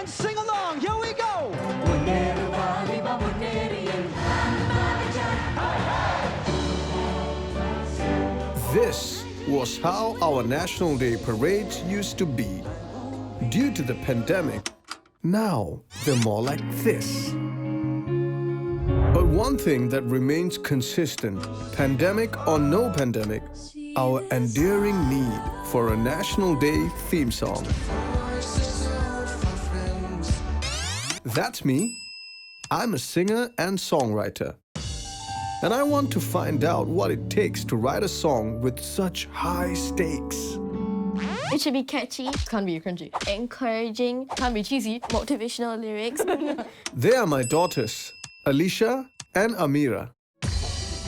and sing along. Here we go. This was how our National Day parades used to be. Due to the pandemic, now they're more like this. But one thing that remains consistent, pandemic or no pandemic, our enduring need for a National Day theme song. That's me. I'm a singer and songwriter. And I want to find out what it takes to write a song with such high stakes. It should be catchy, can't be cringy. Encouraging, can't be cheesy. Motivational lyrics. They are my daughters, Alicia and Amira.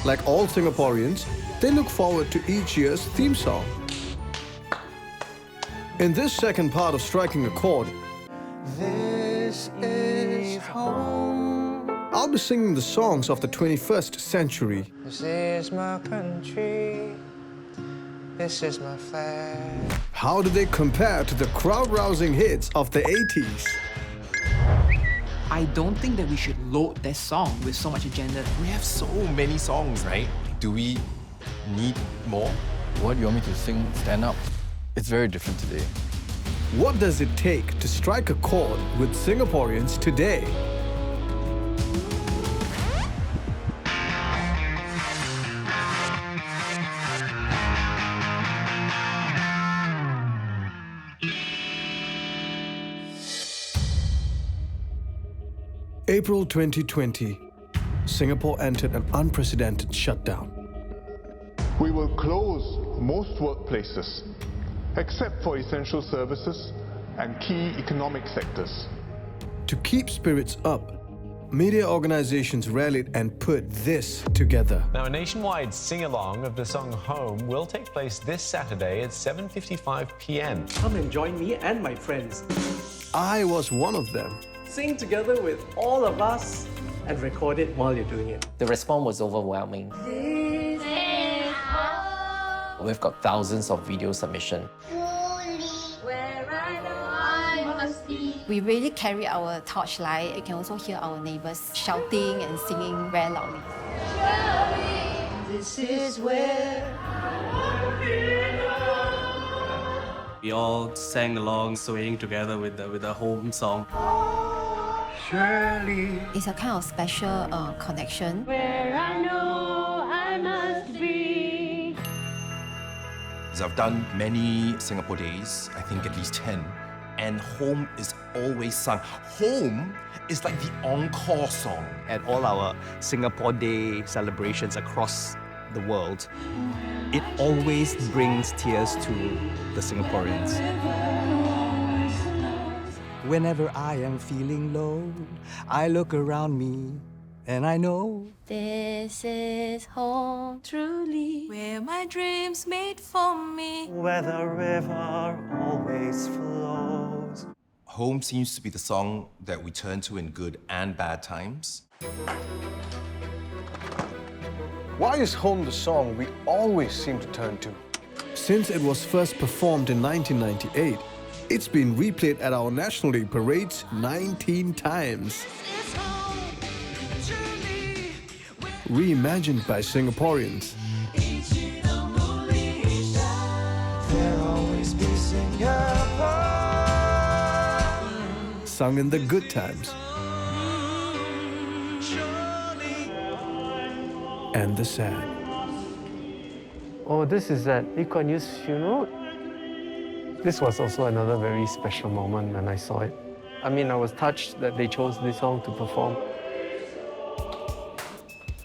Like all Singaporeans, they look forward to each year's theme song. In this second part of striking a chord, This is home. I'll be singing the songs of the 21st century. This is my country. This is my flag. How do they compare to the crowd-rousing hits of the 80s? I don't think that we should load that song with so much agenda. We have so many songs, right? Do we need more? What do you want me to sing stand up? It's very different today. What does it take to strike a chord with Singaporeans today? April 2020, Singapore entered an unprecedented shutdown. We will close most workplaces, except for essential services and key economic sectors. To keep spirits up, media organizations rallied and put this together. Now, a nationwide sing-along of the song Home will take place this Saturday at 7:55 p.m. Come and join me and my friends. I was one of them. Sing together with all of us and record it while you're doing it. The response was overwhelming. We've got thousands of video submissions. We really carry our torchlight. You can also hear our neighbors shouting and singing very loudly. This is where We all sang along, swaying together with the home song. It's a kind of special connection. where I know I must be. I've done many Singapore days, I think at least 10, and Home is always sung. Home is like the encore song. At all our Singapore Day celebrations across the world, it always brings tears to the Singaporeans. Whenever I am feeling low, I look around me and I know This is home, truly, where my dreams made for me. Where the river always flows. Home seems to be the song that we turn to in good and bad times. Why is Home the song we always seem to turn to? Since it was first performed in 1998, it's been replayed at our National Day parades 19 times. Reimagined by Singaporeans. Sung in the good times. And the sad. Oh, this is at Lee Kuan Yew's funeral. This was also another very special moment when I saw it. I mean, I was touched that they chose this song to perform.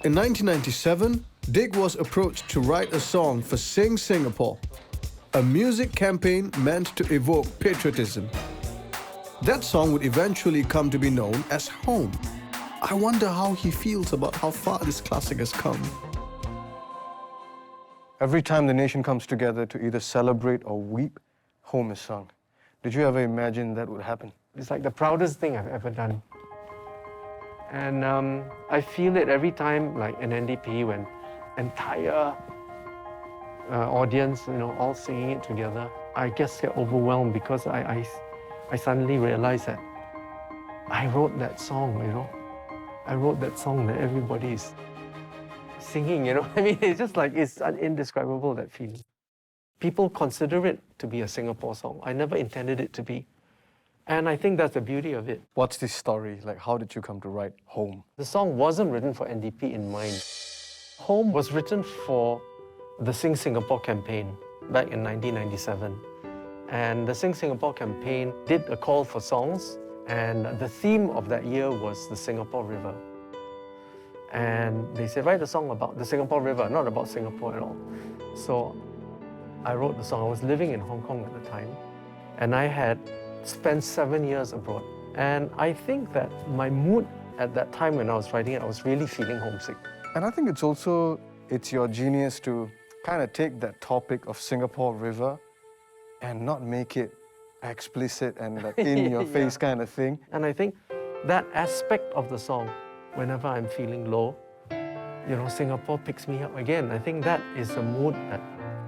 In 1997, Dick was approached to write a song for Sing Singapore, a music campaign meant to evoke patriotism. That song would eventually come to be known as Home. I wonder how he feels about how far this classic has come. Every time the nation comes together to either celebrate or weep, Home is sung. Did you ever imagine that would happen? It's like the proudest thing I've ever done. And I feel it every time, like in NDP, when entire audience, all singing it together. I just get overwhelmed because I suddenly realize that I wrote that song, you know. I wrote that song that everybody is singing, you know. I mean, it's just like, it's indescribable, that feeling. People consider it to be a Singapore song. I never intended it to be. And I think that's the beauty of it. What's the story? Like, how did you come to write Home? The song wasn't written for NDP in mind. Home was written for the Sing Singapore campaign back in 1997. And the Sing Singapore campaign did a call for songs, and the theme of that year was the Singapore River. And they said, write a song about the Singapore River, not about Singapore at all. So I wrote the song. I was living in Hong Kong at the time, and I had spent 7 years abroad. And I think that my mood at that time when I was writing it, I was really feeling homesick. And I think it's your genius to kind of take that topic of Singapore River and not make it explicit and like in your face kind of thing. And I think that aspect of the song, whenever I'm feeling low, you know, Singapore picks me up again. I think that is the mood that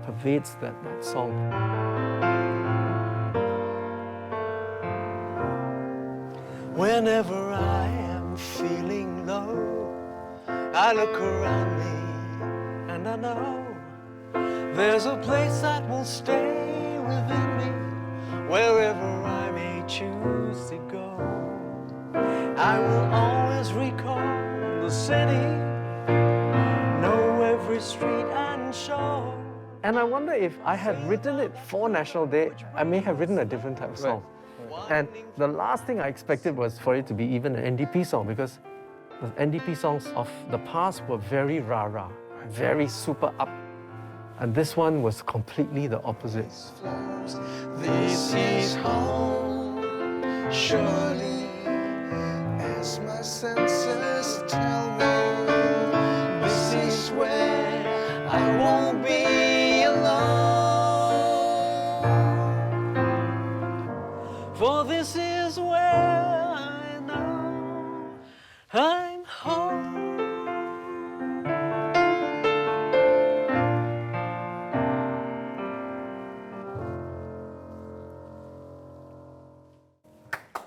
pervades that song. Whenever I am feeling low, I look around me and I know there's a place that will stay within me, wherever I may choose to go. I will always recall the city, know every street and shore. And I wonder if I had written it for National Day, I may have written a different type of song. And the last thing I expected was for it to be even an NDP song, because the NDP songs of the past were very rah-rah, very super up. And this one was completely the opposite. This is home, surely, as my senses tell me. This is where I won't be alone. For this is where I know I'm home.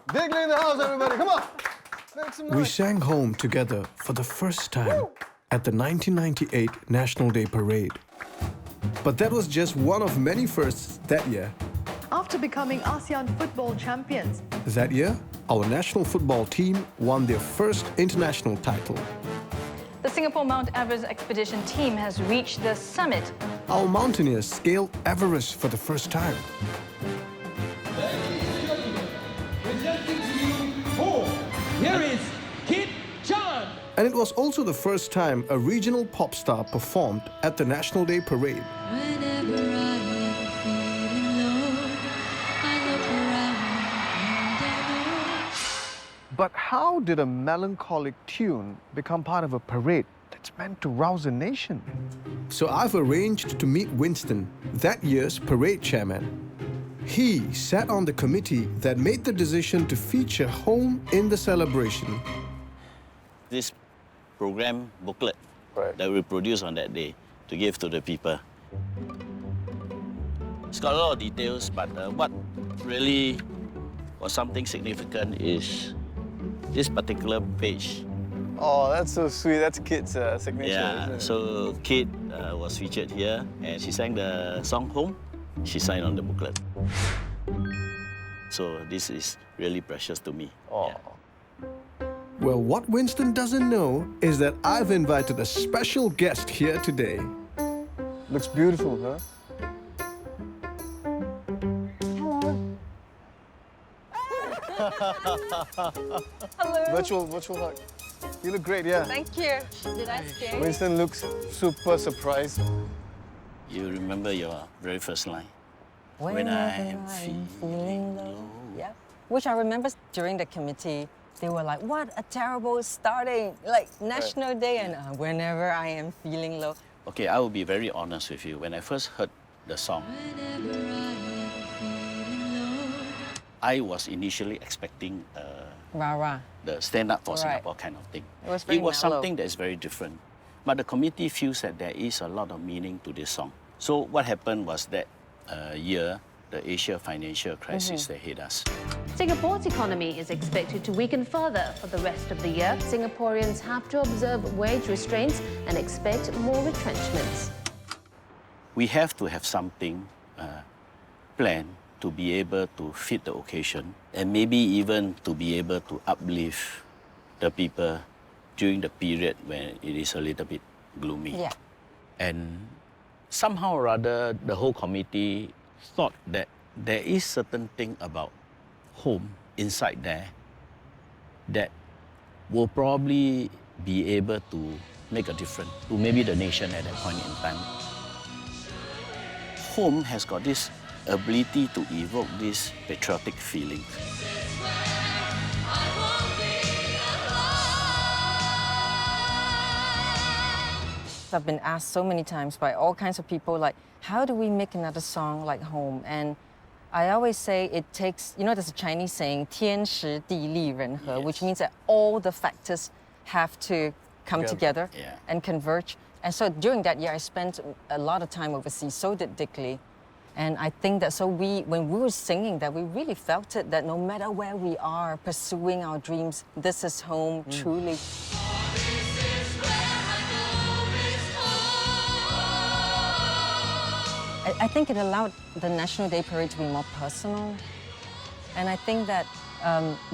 Digley in the house, everybody, come on! Make some noise. We sang Home together for the first time at the 1998 National Day Parade. But that was just one of many firsts that year. After becoming ASEAN football champions, That year, our national football team won their first international title. The Singapore Mount Everest expedition team has reached the summit. Our mountaineers scaled Everest for the first time. Presenting to you Home. Here is Kid John. And it was also the first time a regional pop star performed at the National Day Parade. Whenever I am feeling low, I look around and I know. But how did a melancholic tune become part of a parade that's meant to rouse a nation? So I've arranged to meet Winston, that year's parade chairman. He sat on the committee that made the decision to feature Home in the celebration. This program booklet that we produce on that day to give to the people. It's got a lot of details, but what really was something significant is this particular page. Oh, that's so sweet. That's Kid's signature. Yeah, so Kid was featured here, and she sang the song Home. She signed on the booklet. So this is really precious to me. Oh. Yeah. Well, what Winston doesn't know is that I've invited a special guest here today. Looks beautiful, huh? Hello. Virtual hug. You look great, yeah. Thank you. Did I scare you? Winston looks super surprised. You remember your very first line? When I am feeling low. Yeah, which I remember during the committee, they were like, what a terrible starting, like National Day and whenever I am feeling low. Okay, I will be very honest with you. When I first heard the song, I was initially expecting Rah-rah. the Stand Up for Singapore kind of thing. It was very mellow. Something that is very different. But the committee feels that there is a lot of meaning to this song. So what happened was that year, the Asia financial crisis that hit us. Singapore's economy is expected to weaken further for the rest of the year. Singaporeans have to observe wage restraints and expect more retrenchments. We have to have something planned to be able to fit the occasion and maybe even to be able to uplift the people during the period when it is a little bit gloomy. Yeah. And somehow or other, the whole committee thought that there is certain thing about home inside there that will probably be able to make a difference to maybe the nation at that point in time. Home has got this ability to evoke this patriotic feeling. I've been asked so many times by all kinds of people, like, how do we make another song like Home? And I always say it takes, you know, there's a Chinese saying, 天时地利人和, which means that all the factors have to come together and converge. And so during that year, I spent a lot of time overseas, so did Dick Lee. And I think that when we were singing that, we really felt it, that no matter where we are pursuing our dreams, this is home, truly. I think it allowed the National Day Parade to be more personal. And I think that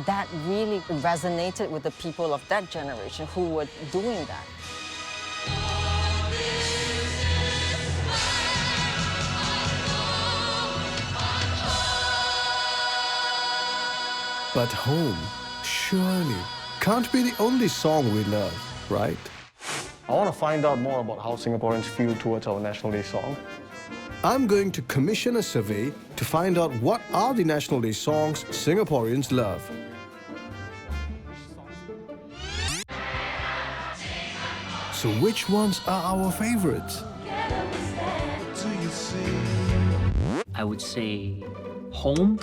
that really resonated with the people of that generation who were doing that. But home, surely, can't be the only song we love, right? I want to find out more about how Singaporeans feel towards our National Day song. I'm going to commission a survey to find out what are the National Day songs Singaporeans love. So which ones are our favorites? I would say Home,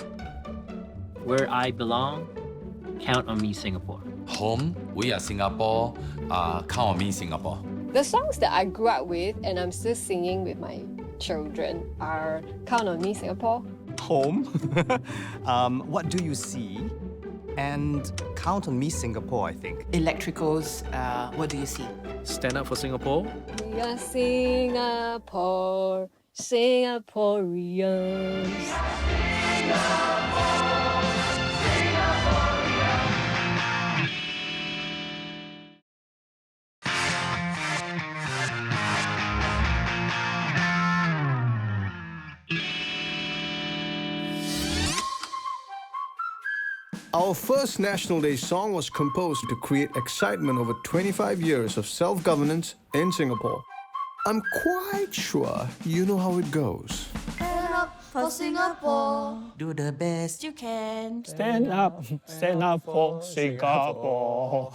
Where I Belong, Count on Me Singapore. Home, We Are Singapore, Count on Me Singapore. The songs that I grew up with and I'm still singing with my children are Count on Me Singapore. Home, What Do You See? And Count on Me Singapore, I think. Electricals, What Do You See? Stand Up for Singapore. We are Singapore, Singaporeans. Our first National Day song was composed to create excitement over 25 years of self-governance in Singapore. I'm quite sure you know how it goes. Stand up for Singapore. Do the best You can. Stand up for Singapore.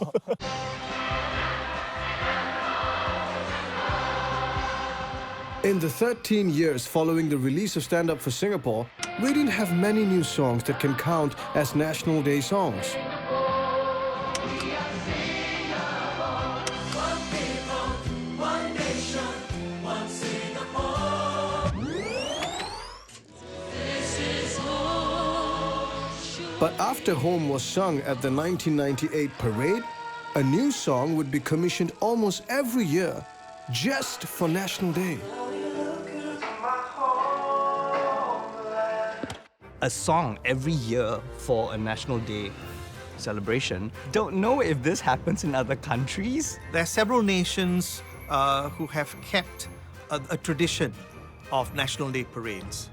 In the 13 years following the release of Stand Up for Singapore, we didn't have many new songs that can count as National Day songs. But after Home was sung at the 1998 parade, a new song would be commissioned almost every year just for National Day. A song every year for a National Day celebration. Don't know if this happens in other countries. There are several nations who have kept a tradition of National Day parades.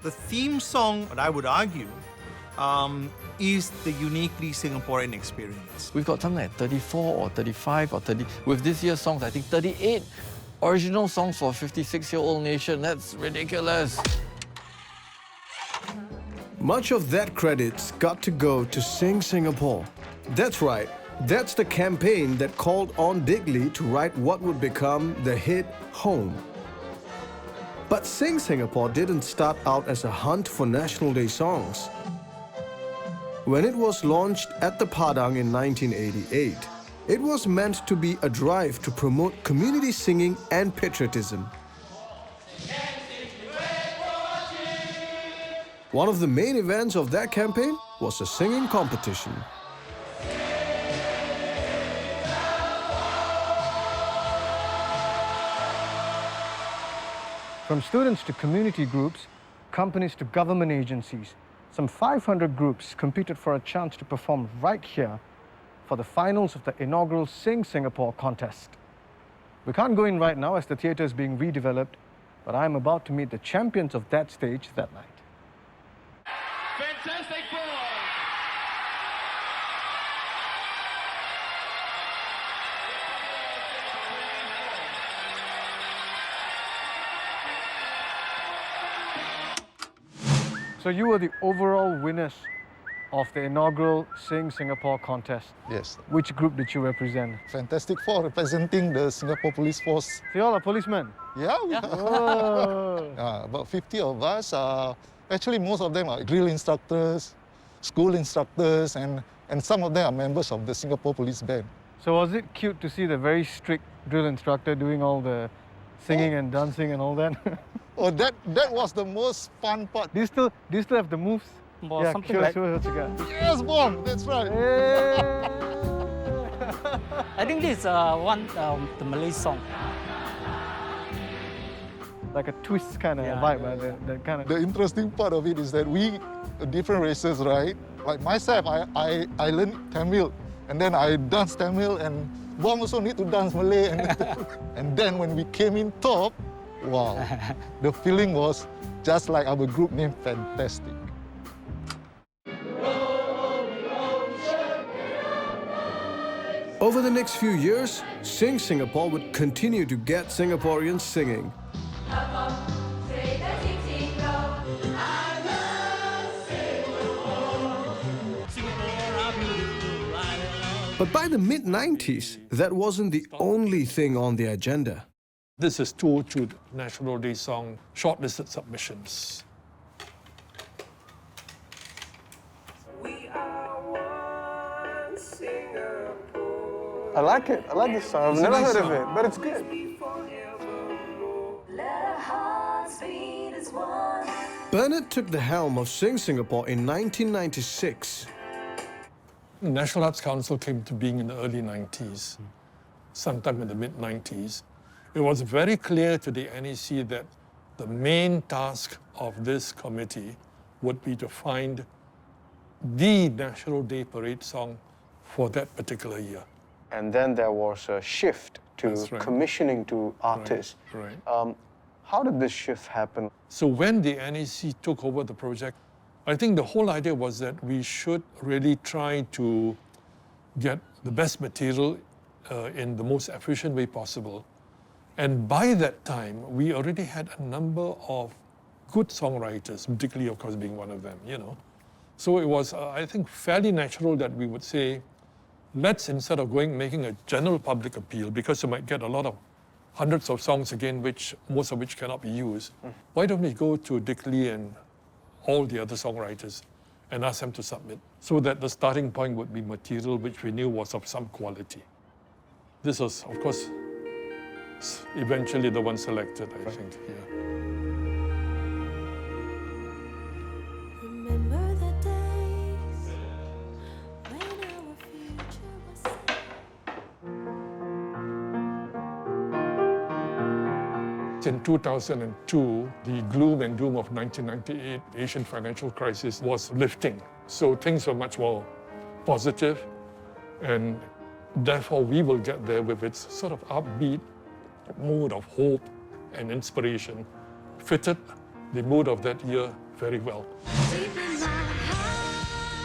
The theme song, what I would argue, is the uniquely Singaporean experience. We've got something like 34 or 35 or 30. With this year's songs, I think 38 original songs for a 56-year-old nation. That's ridiculous. Much of that credit's got to go to Sing Singapore. That's right, that's the campaign that called on Dick Lee to write what would become the hit Home. But Sing Singapore didn't start out as a hunt for National Day songs. When it was launched at the Padang in 1988, it was meant to be a drive to promote community singing and patriotism. One of the main events of that campaign was a singing competition. From students to community groups, companies to government agencies, some 500 groups competed for a chance to perform right here for the finals of the inaugural Sing Singapore contest. We can't go in right now as the theatre is being redeveloped, but I'm about to meet the champions of that stage that night. Fantastic ball! So you were the overall winners of the inaugural Sing Singapore contest. Yes. Which group did you represent? Fantastic Four, representing the Singapore Police Force. So you all are policemen? Yeah, we are. About 50 of us. Actually, most of them are drill instructors, school instructors, and some of them are members of the Singapore Police Band. So was it cute to see the very strict drill instructor doing all the singing and dancing and all that? Oh, that was the most fun part. Do you still have the moves? Well, something like... Yes, Bomb, that's right. I think this is the Malay song. Like a twist kind of vibe, right? That kind of... The interesting part of it is that we, different races, right? Like myself, I learned Tamil, and then I danced Tamil, and Bomb also need to dance Malay. And then when we came in top, wow, the feeling was just like our group name, Fantastic. Over the next few years, Sing Singapore would continue to get Singaporeans singing. But by the mid-90s, that wasn't the only thing on the agenda. This is 202 National Day song, shortlisted submissions. I like it. I like this song. I've never heard of it, but it's good. Bernard took the helm of Sing Singapore in 1996. The National Arts Council came to being in the early 90s, sometime in the mid-90s. It was very clear to the NEC that the main task of this committee would be to find the National Day Parade song for that particular year. And then there was a shift to commissioning to artists. Right. How did this shift happen? So when the NEC took over the project, I think the whole idea was that we should really try to get the best material in the most efficient way possible. And by that time, we already had a number of good songwriters, particularly, of course, being one of them, you know. So it was, I think, fairly natural that we would say, let's, instead of making a general public appeal, because you might get a lot of hundreds of songs again, most of which cannot be used, why don't we go to Dick Lee and all the other songwriters and ask them to submit, so that the starting point would be material which we knew was of some quality. This was, of course, eventually the one selected, I think. Yeah. Remember the days when our future was set. In 2002, the gloom and doom of 1998 Asian financial crisis was lifting. So things were much more positive, and therefore we will get there with its sort of upbeat mood of hope and inspiration, fitted the mood of that year very well.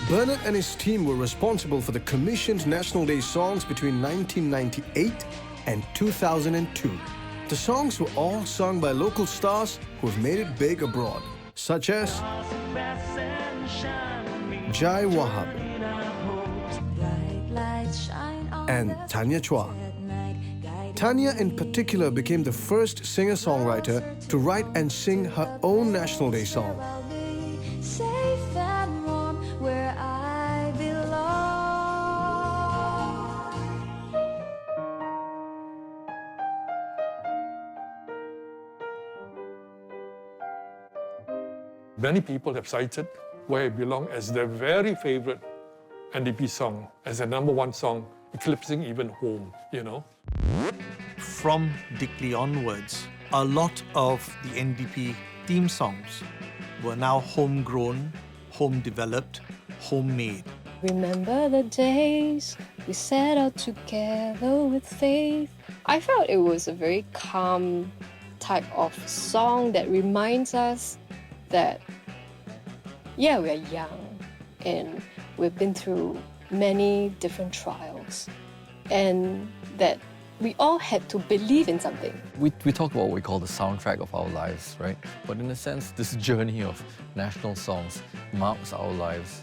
Bernard and his team were responsible for the commissioned National Day songs between 1998 and 2002. The songs were all sung by local stars who have made it big abroad, such as Jai Wahab and Tanya Chua. Tanya in particular became the first singer-songwriter to write and sing her own National Day song. Safe and warm where I belong. Many people have cited Where I Belong as their very favorite NDP song, as their #1 song, eclipsing even Home, you know. From Dickley onwards, a lot of the NDP theme songs were now homegrown, home-developed, homemade. Remember the days we set out together with faith. I felt it was a very calm type of song that reminds us that, yeah, we're young and we've been through many different trials, and that we all had to believe in something. We talk about what we call the soundtrack of our lives, right? But in a sense, this journey of national songs marks our lives.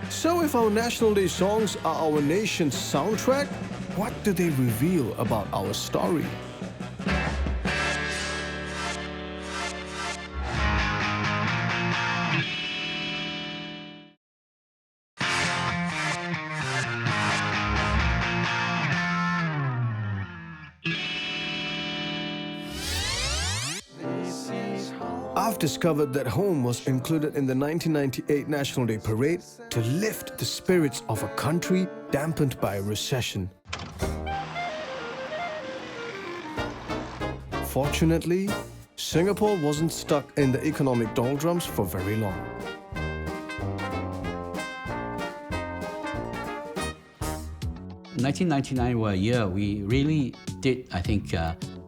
So if our National Day songs are our nation's soundtrack, what do they reveal about our story? I've discovered that Home was included in the 1998 National Day Parade to lift the spirits of a country dampened by a recession. Fortunately, Singapore wasn't stuck in the economic doldrums for very long. In 1999 was a year we really did, I think,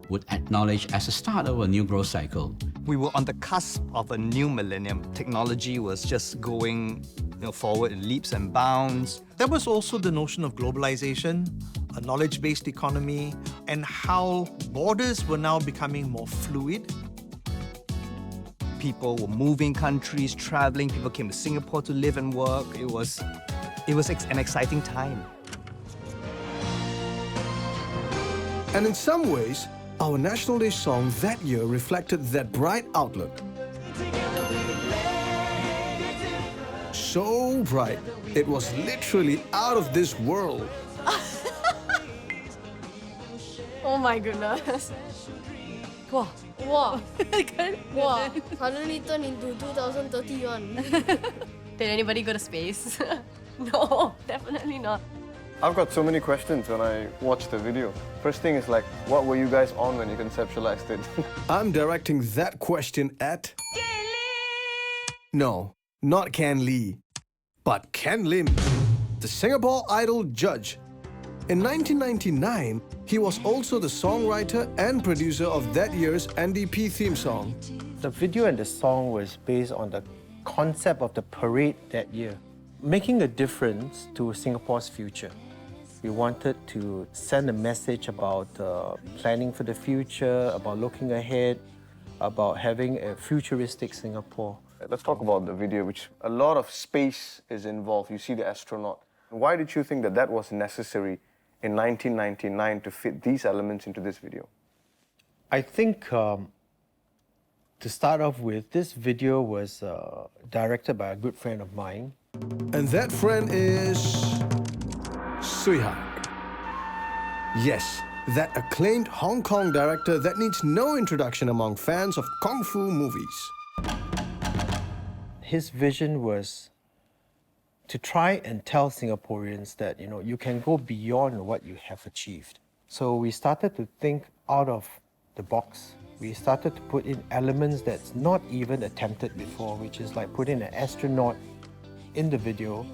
would acknowledge as a start of a new growth cycle. We were on the cusp of a new millennium. Technology was just going forward in leaps and bounds. There was also the notion of globalization, a knowledge-based economy, and how borders were now becoming more fluid. People were moving countries, traveling. People came to Singapore to live and work. It was an exciting time. And in some ways, our National Day song that year reflected that bright outlook. So bright, it was literally out of this world. Oh my goodness. Wow. Wow. Wow. Suddenly turned into 2031. Did anybody go to space? No, definitely not. I've got so many questions when I watch the video. First thing is like, what were you guys on when you conceptualized it? I'm directing that question at... No, not Ken Lee, but Ken Lim, the Singapore Idol judge. In 1999, he was also the songwriter and producer of that year's NDP theme song. The video and the song was based on the concept of the parade that year, making a difference to Singapore's future. We wanted to send a message about planning for the future, about looking ahead, about having a futuristic Singapore. Let's talk about the video, which a lot of space is involved. You see the astronaut. Why did you think that that was necessary in 1999 to fit these elements into this video? I think, to start off with, this video was directed by a good friend of mine. And that friend is... Suihak. Yes, that acclaimed Hong Kong director that needs no introduction among fans of Kung Fu movies. His vision was to try and tell Singaporeans that, you can go beyond what you have achieved. So we started to think out of the box. We started to put in elements that's not even attempted before, which is like putting an astronaut in the video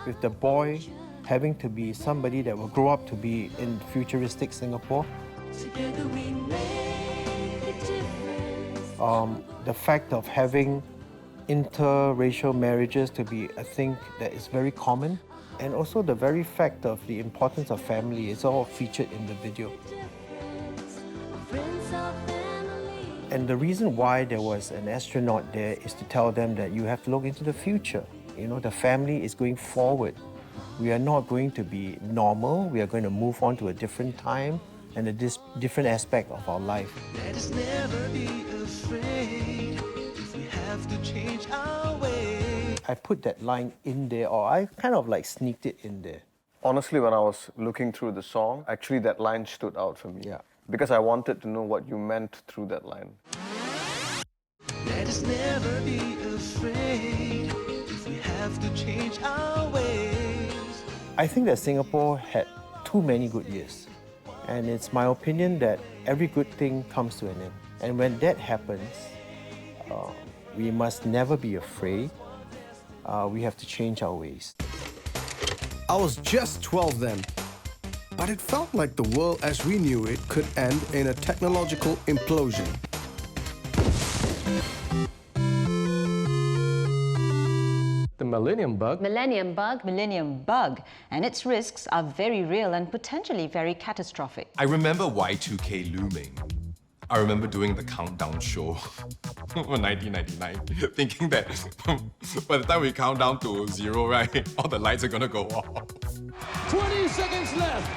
with the boy having to be somebody that will grow up to be in futuristic Singapore. The fact of having interracial marriages to be a thing that is very common, and also the very fact of the importance of family is all featured in the video. And the reason why there was an astronaut there is to tell them that you have to look into the future. The family is going forward. We are not going to be normal. We are going to move on to a different time and a different aspect of our life. Let us never be afraid if we have to change our way. I put that line in there, or I kind of like sneaked it in there. Honestly, when I was looking through the song, actually that line stood out for me. Yeah. Because I wanted to know what you meant through that line. Let us Let's never be afraid if we have to change our ways. I think that Singapore had too many good years. And it's my opinion that every good thing comes to an end. And when that happens, we must never be afraid. We have to change our ways. I was just 12 then, but it felt like the world as we knew it could end in a technological implosion. The Millennium Bug. Millennium Bug, and its risks are very real and potentially very catastrophic. I remember Y2K looming. I remember doing the countdown show for 1999, thinking that by the time we count down to 0, right, all the lights are gonna go off. 20 seconds left.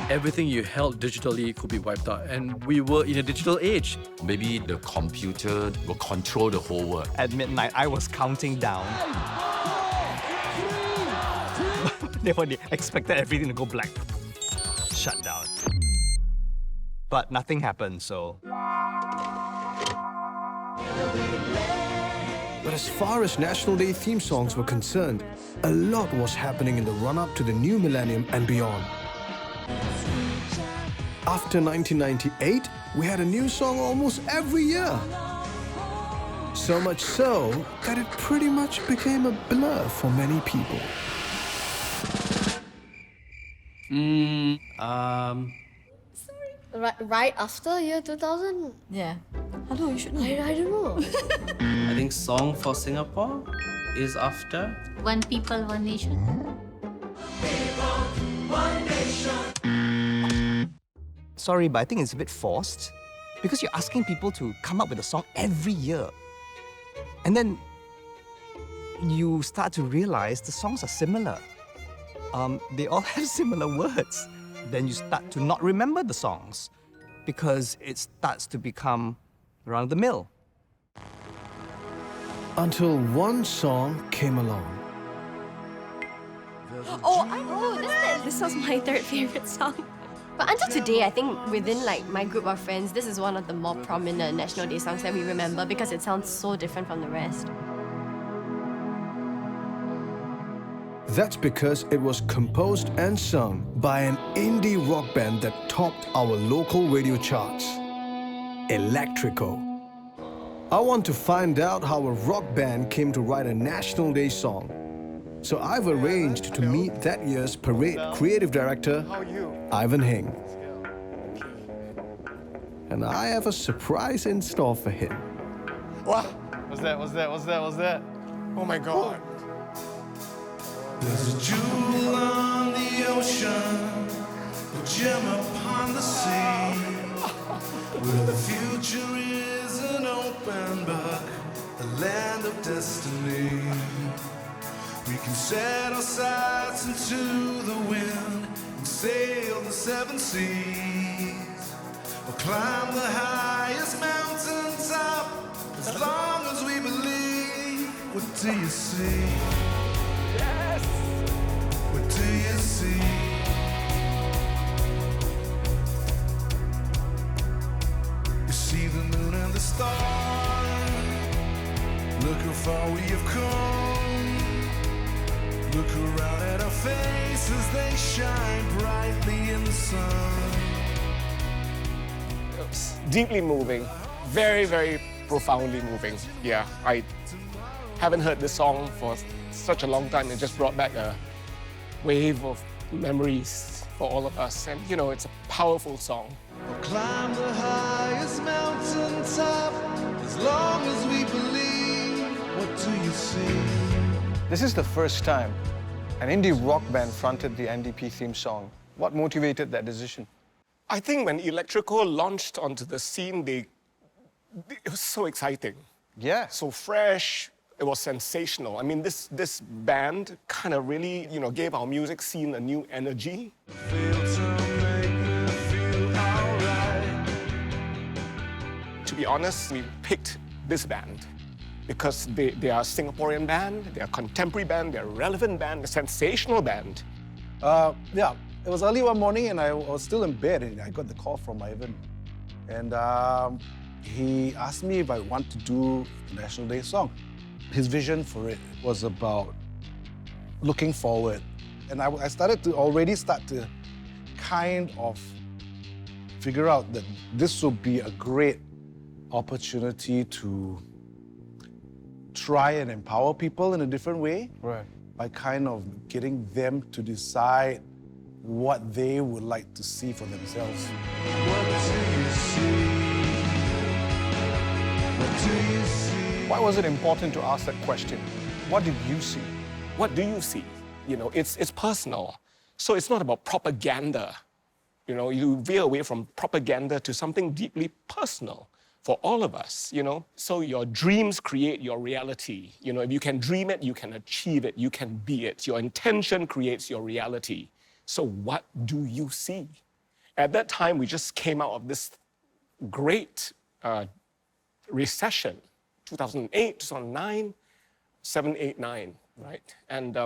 Everything you held digitally could be wiped out, and we were in a digital age. Maybe the computer will control the whole world. At midnight, I was counting down. They expected everything to go black. Shut down. But nothing happened, so... But as far as National Day theme songs were concerned, a lot was happening in the run-up to the new millennium and beyond. After 1998, we had a new song almost every year. So much so that it pretty much became a blur for many people. Right after year 2000? Yeah. Hello, you should know. I don't know. I think Song for Singapore is after. One People, One Nation. Sorry, but I think it's a bit forced because you're asking people to come up with a song every year. And then you start to realize the songs are similar. They all have similar words. Then you start to not remember the songs because it starts to become run-of-the-mill. Until one song came along. Oh, I know. This was my third favorite song. But until today, I think within my group of friends, this is one of the more prominent National Day songs that we remember because it sounds so different from the rest. That's because it was composed and sung by an indie rock band that topped our local radio charts, Electrico. I want to find out how a rock band came to write a National Day song. So I've arranged to meet that year's parade creative director, Ivan Hing. And I have a surprise in store for him. What? What's that? Oh my God. There's a jewel on the ocean, a gem upon the sea, where the future is an open book, a land of destiny. We can set our sights into the wind and sail the 7 seas, or climb the highest mountaintop, as long as we believe. What do you see? Yes! What do you see? You see the moon and the stars. Look how far we have come. Look around at our faces, they shine brightly in the sun. It was deeply moving, very, very profoundly moving. Yeah, I haven't heard this song for such a long time. It just brought back a wave of memories for all of us. And, you know, it's a powerful song. We'll climb the highest mountaintop, as long as we believe. What do you see? This is the first time an indie rock band fronted the NDP theme song. What motivated that decision? I think when Electrico launched onto the scene, it was so exciting. Yeah. So fresh. It was sensational. I mean, this band kind of really, you know, gave our music scene a new energy. To be honest, we picked this band because they are a Singaporean band, they're a contemporary band, they're a relevant band, a sensational band. Yeah, it was early one morning and I was still in bed and I got the call from Ivan. And he asked me if I want to do a National Day song. His vision for it was about looking forward. And I started to kind of figure out that this would be a great opportunity to try and empower people in a different way. Right. By kind of getting them to decide what they would like to see for themselves. Why was it important to ask that question? What did you see? What do you see? You know, it's personal. So it's not about propaganda. You know, you veer away from propaganda to something deeply personal for all of us, you know? So your dreams create your reality. You know, if you can dream it, you can achieve it, you can be it. Your intention creates your reality. So what do you see? At that time, we just came out of this great recession, 2008, 2009, 7, 8, 9, right? And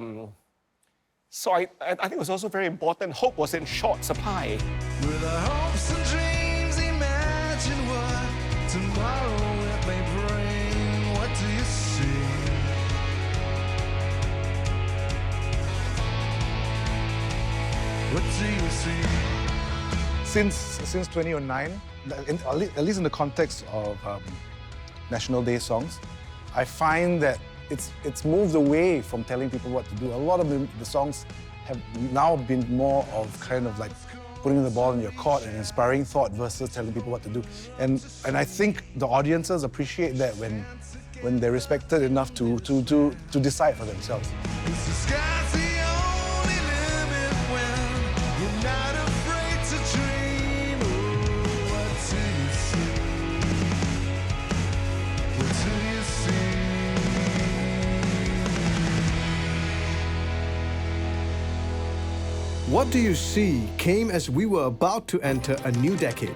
so I think it was also very important. Hope was in short supply. With our hopes and dreams, imagine what tomorrow it may bring. What do you see? What do you see? Since 2009, at least in the context of National Day songs, I find that it's moved away from telling people what to do. A lot of the songs have now been more of kind of like putting the ball in your court and inspiring thought versus telling people what to do. And I think the audiences appreciate that when they're respected enough to decide for themselves. The sky's the only limit when you're not afraid to dream. Oh, what do you see? What do you see? What Do You See came as we were about to enter a new decade.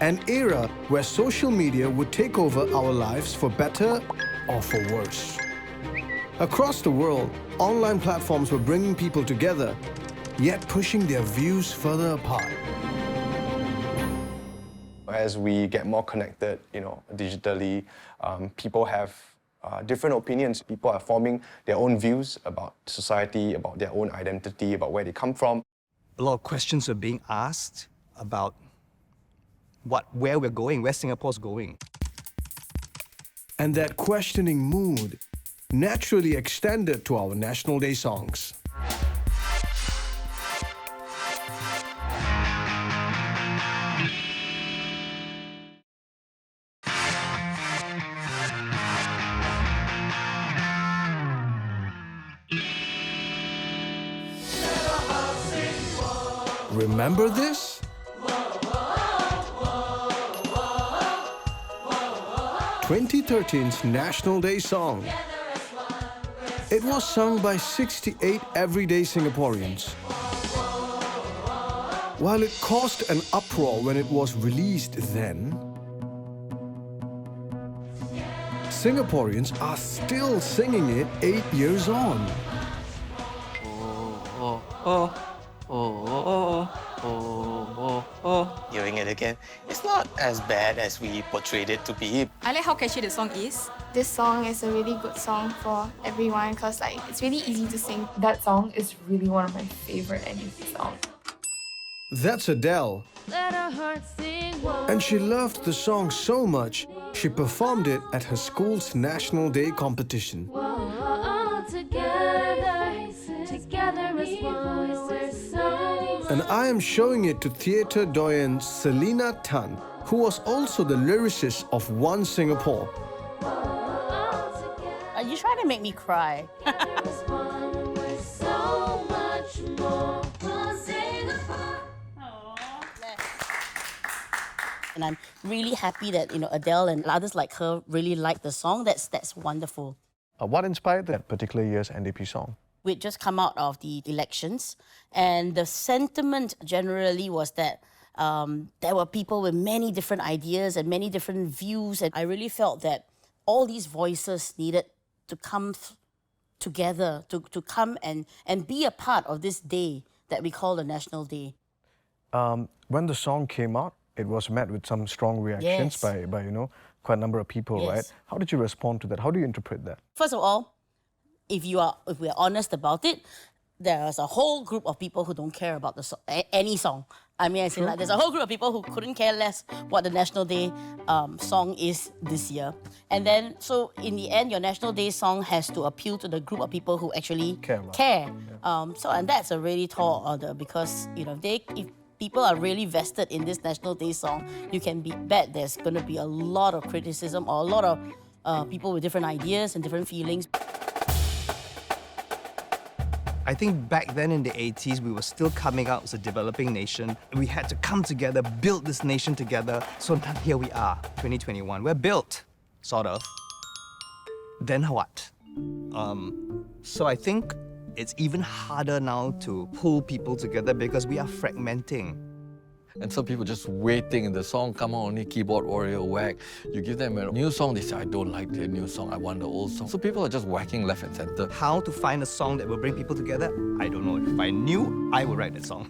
An era where social media would take over our lives for better or for worse. Across the world, online platforms were bringing people together, yet pushing their views further apart. As we get more connected, digitally, people have different opinions. People are forming their own views about society, about their own identity, about where they come from. A lot of questions are being asked about where we're going, where Singapore's going. And that questioning mood naturally extended to our National Day songs. Remember this? 2013's National Day song. It was sung by 68 everyday Singaporeans. While it caused an uproar when it was released then, Singaporeans are still singing it 8 years on. Hearing it again, it's not as bad as we portrayed it to be. I like how catchy the song is. This song is a really good song for everyone because it's really easy to sing. That song is really one of my favorite NUC songs. That's Adele. And she loved the song so much, she performed it at her school's National Day competition. And I am showing it to theatre doyen Selina Tan, who was also the lyricist of One Singapore. You try to make me cry. And I'm really happy that Adele and others like her really liked the song. That's wonderful. What inspired that particular year's NDP song? We'd just come out of the elections, and the sentiment generally was that there were people with many different ideas and many different views, and I really felt that all these voices needed to come together, to come and be a part of this day that we call the National Day. When the song came out, It was met with some strong reactions Yes. by quite a number of people, Yes. right? How did you respond to that? How do you interpret that? First of all, if we're honest about it, there's a whole group of people who don't care about the any song. I mean, there's a whole group of people who couldn't care less what the National Day song is this year. And then, so in the end, your National Day song has to appeal to the group of people who actually care. And that's a really tall order because, if people are really vested in this National Day song, you can bet there's going to be a lot of criticism or a lot of people with different ideas and different feelings. I think back then in the 80s, we were still coming out as a developing nation. We had to come together, build this nation together. So now here we are, 2021. We're built, sort of. Then what? So I think it's even harder now to pull people together because we are fragmenting. And some people just waiting in the song, come on, only keyboard warrior whack. You give them a new song, they say, I don't like the new song, I want the old song. So people are just whacking left and center. How to find a song that will bring people together? I don't know. If I knew, I would write that song.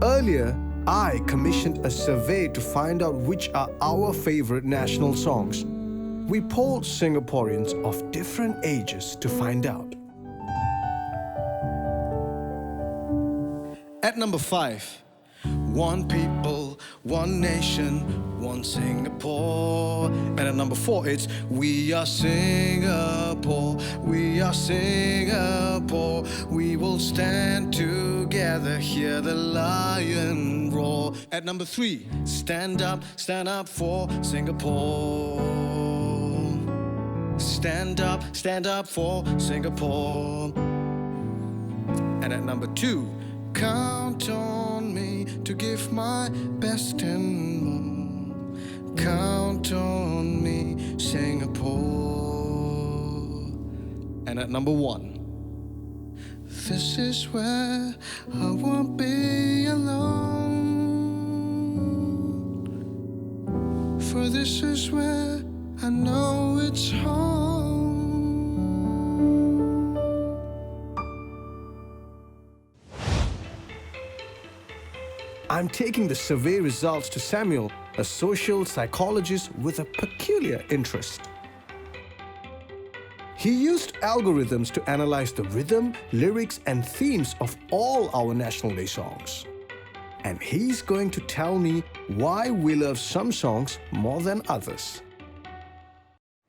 Earlier, I commissioned a survey to find out which are our favorite national songs. We polled Singaporeans of different ages to find out. At number 5, one people, one nation, one Singapore. And at number 4, it's We Are Singapore, we are Singapore. We will stand together, hear the lion roar. At number 3, stand up for Singapore. Stand up for Singapore. And at number 2, count on me to give my best and more. Count on me, Singapore. And at number 1, this is where I won't be alone. For this is where I know it's home. I'm taking the survey results to Samuel, a social psychologist with a peculiar interest. He used algorithms to analyze the rhythm, lyrics, and themes of all our National Day songs. And he's going to tell me why we love some songs more than others.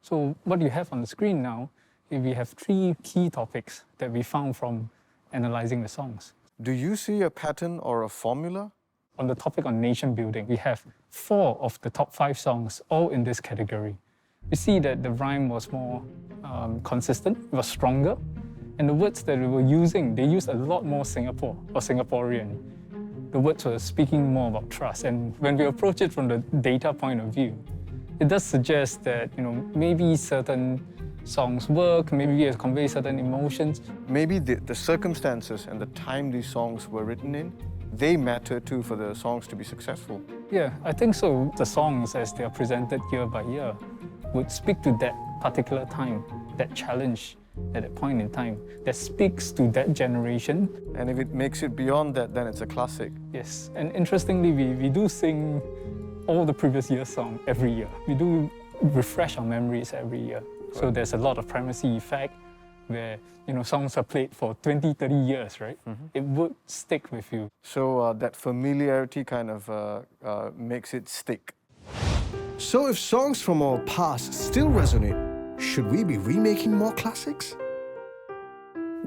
So what you have on the screen now, we have 3 key topics that we found from analyzing the songs. Do you see a pattern or a formula? On the topic on nation building, we have 4 of the top 5 songs all in this category. We see that the rhyme was more consistent, it was stronger, and the words that we were using, they used a lot more Singapore or Singaporean. The words were speaking more about trust, and when we approach it from the data point of view, it does suggest that maybe certain songs work, maybe we convey certain emotions. Maybe the circumstances and the time these songs were written in, they matter too for the songs to be successful. Yeah, I think so. The songs, as they are presented year by year, would speak to that particular time, that challenge at that point in time, that speaks to that generation. And if it makes it beyond that, then it's a classic. Yes, and interestingly, we do sing all the previous year's songs every year. We do refresh our memories every year. So there's a lot of primacy effect where songs are played for 20, 30 years, right? It would stick with you. So that familiarity kind of makes it stick. So if songs from our past still resonate, should we be remaking more classics?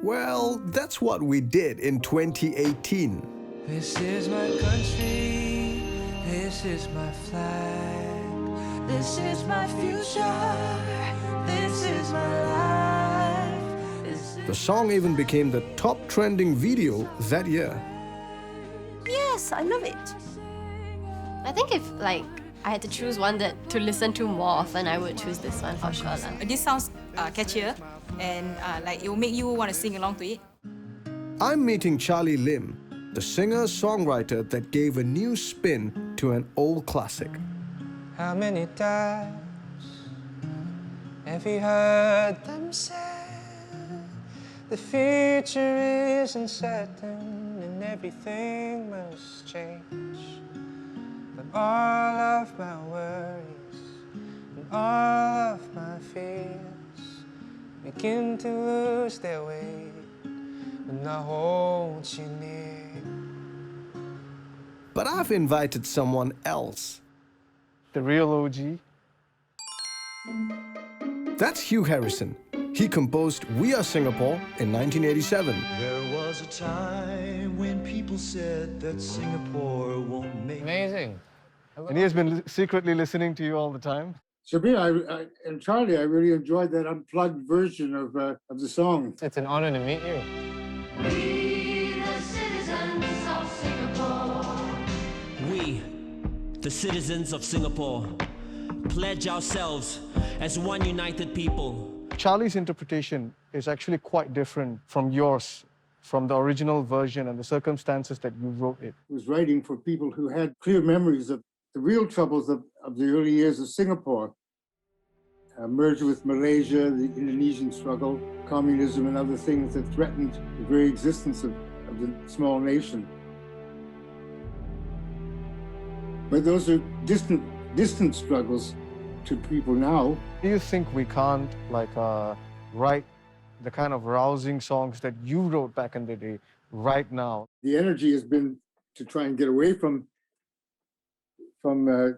Well, that's what we did in 2018. This is my country, this is my flag, this is my future, this is my life. The song even became the top trending video that year. Yes, I love it. I think if I had to choose one to listen to more often, I would choose this one for sure. This sounds catchier and it will make you want to sing along to it. I'm meeting Charlie Lim, the singer-songwriter that gave a new spin to an old classic. How many times have you heard them say the future isn't certain and and everything must change. But all of my worries and all of my fears begin to lose their way when I hold you near. But I've invited someone else. The real OG. That's Hugh Harrison. He composed We Are Singapore in 1987. There was a time when people said that Singapore won't make Amazing. And he has been secretly listening to you all the time. Shabir, and Charlie, I really enjoyed that unplugged version of the song. It's an honor to meet you. We, the citizens of Singapore. We, the citizens of Singapore, pledge ourselves as one united people. Charlie's interpretation is actually quite different from yours, from the original version and the circumstances that you wrote it. He was writing for people who had clear memories of the real troubles of the early years of Singapore. Merger with Malaysia, the Indonesian struggle, communism and other things that threatened the very existence of the small nation. But those are distant struggles to people now. Do you think we can't write the kind of rousing songs that you wrote back in the day right now? The energy has been to try and get away from the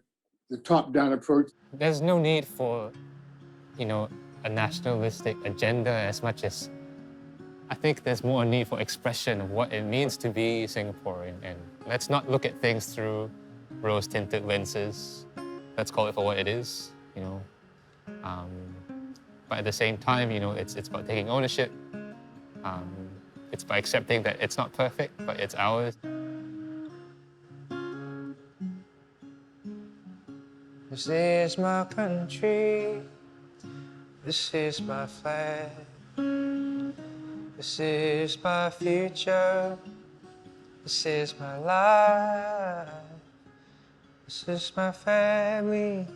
top-down approach. There's no need for, a nationalistic agenda as much as I think there's more need for expression of what it means to be Singaporean. And let's not look at things through rose-tinted lenses. Let's call it for what it is, But at the same time, it's about taking ownership. It's by accepting that it's not perfect, but it's ours. This is my country. This is my flag. This is my future. This is my life. This is my family.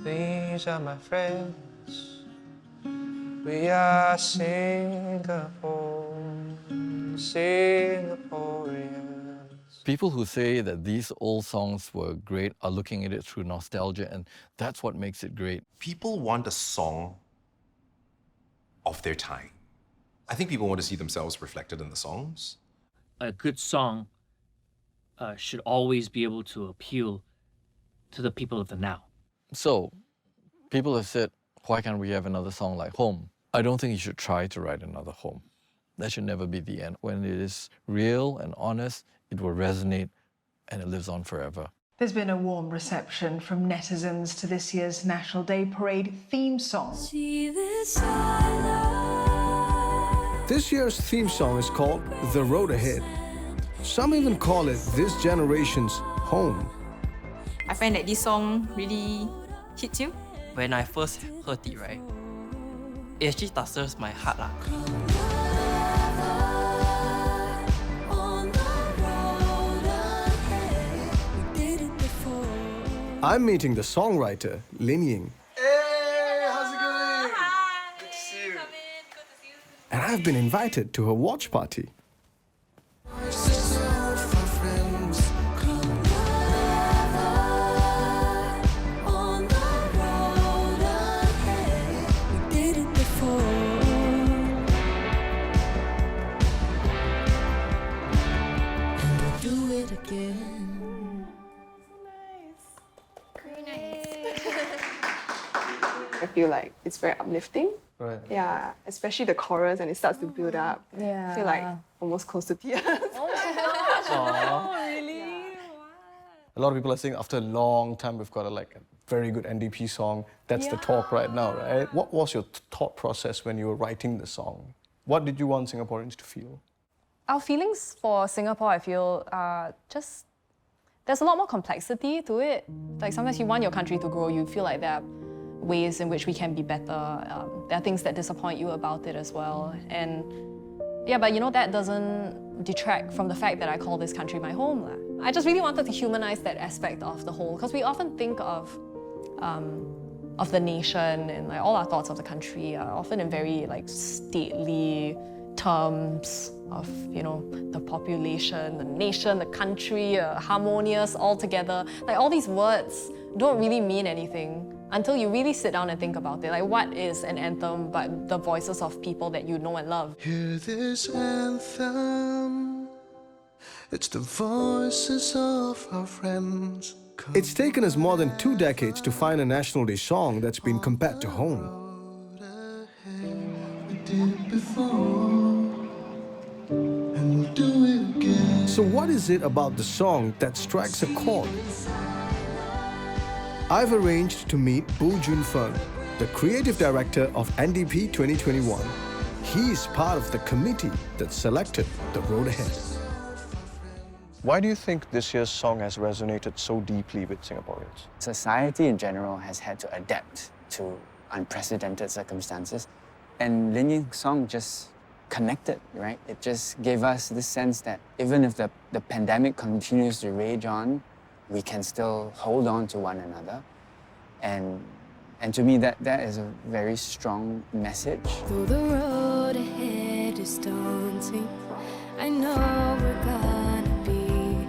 These are my friends. We are Singapore, Singaporeans. People who say that these old songs were great are looking at it through nostalgia, and that's what makes it great. People want a song of their time. I think people want to see themselves reflected in the songs. A good song should always be able to appeal to the people of the now. So, people have said, why can't we have another song like Home? I don't think you should try to write another Home. That should never be the end. When it is real and honest, it will resonate and it lives on forever. There's been a warm reception from netizens to this year's National Day Parade theme song. This year's theme song is called The Road Ahead. Some even call it this generation's home. I find that this song really hits you. When I first heard it, right, it actually touches my heart. I'm meeting the songwriter, Lin Ying. Hey, how's it going? Good to see you. And I've been invited to her watch party. I feel like it's very uplifting. Right. Yeah, especially the chorus and it starts to build up. Yeah. I feel like almost close to tears. A lot of people are saying after a long time we've got a very good NDP song. That's the talk right now, right? What was your thought process when you were writing the song? What did you want Singaporeans to feel? Our feelings for Singapore, I feel, there's a lot more complexity to it. Like sometimes you want your country to grow, you feel like there are ways in which we can be better. There are things that disappoint you about it as well. And yeah, but that doesn't detract from the fact that I call this country my home. I just really wanted to humanize that aspect of the whole, because we often think of the nation and all our thoughts of the country are often in very stately terms. of the population, the nation, the country, harmonious all together. Like all these words don't really mean anything until you really sit down and think about it. Like what is an anthem but the voices of people that you know and love? Hear this anthem, it's the voices of our friends. It's taken us more than 2 decades to find a National Day song that's been compared to home. We did it before, and we'll do it again. So what is it about the song that strikes a chord? I've arranged to meet Boo Jun Feng, the creative director of NDP 2021. He is part of the committee that selected The Road Ahead. Why do you think this year's song has resonated so deeply with Singaporeans? Society in general has had to adapt to unprecedented circumstances, and Lin Ying's song just connected, right? It just gave us this sense that even if the pandemic continues to rage on, we can still hold on to one another. And to me, that is a very strong message. Though the road ahead is daunting, I know we're gonna be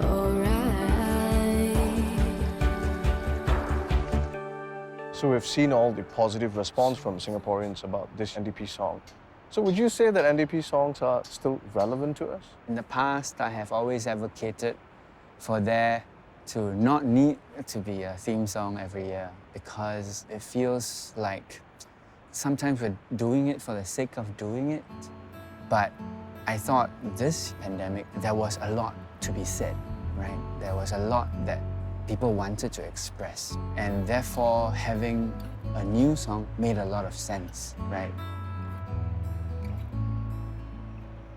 alright. So we've seen all the positive response from Singaporeans about this NDP song. So would you say that NDP songs are still relevant to us? In the past, I have always advocated for there to not need to be a theme song every year, because it feels like sometimes we're doing it for the sake of doing it. But I thought this pandemic, there was a lot to be said, right? There was a lot that people wanted to express. And therefore, having a new song made a lot of sense, right?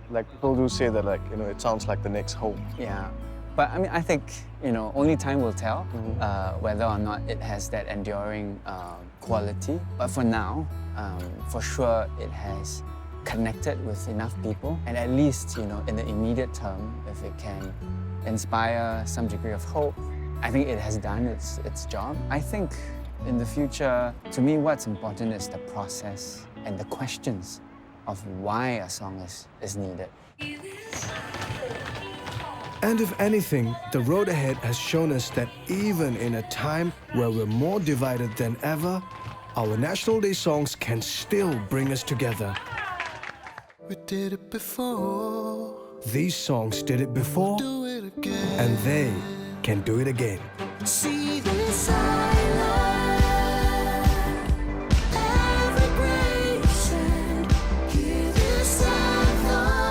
Like people do say that, it sounds like the next Hope. Yeah. But I mean, I think, only time will tell whether or not it has that enduring quality. But for now, for sure, it has connected with enough people. And at least, in the immediate term, if it can inspire some degree of hope, I think it has done its job. I think in the future, to me, what's important is the process and the questions of why a song is needed. And if anything, The Road Ahead has shown us that even in a time where we're more divided than ever, our National Day songs can still bring us together. We did it before. These songs did it before, Do it again. and they can do it again. See this island, every great sand, hear this anthem.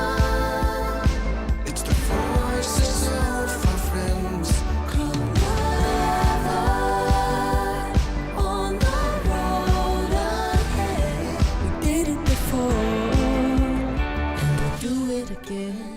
It's the voices of our friends. Come together on the road ahead. We did it before, and we'll do it again.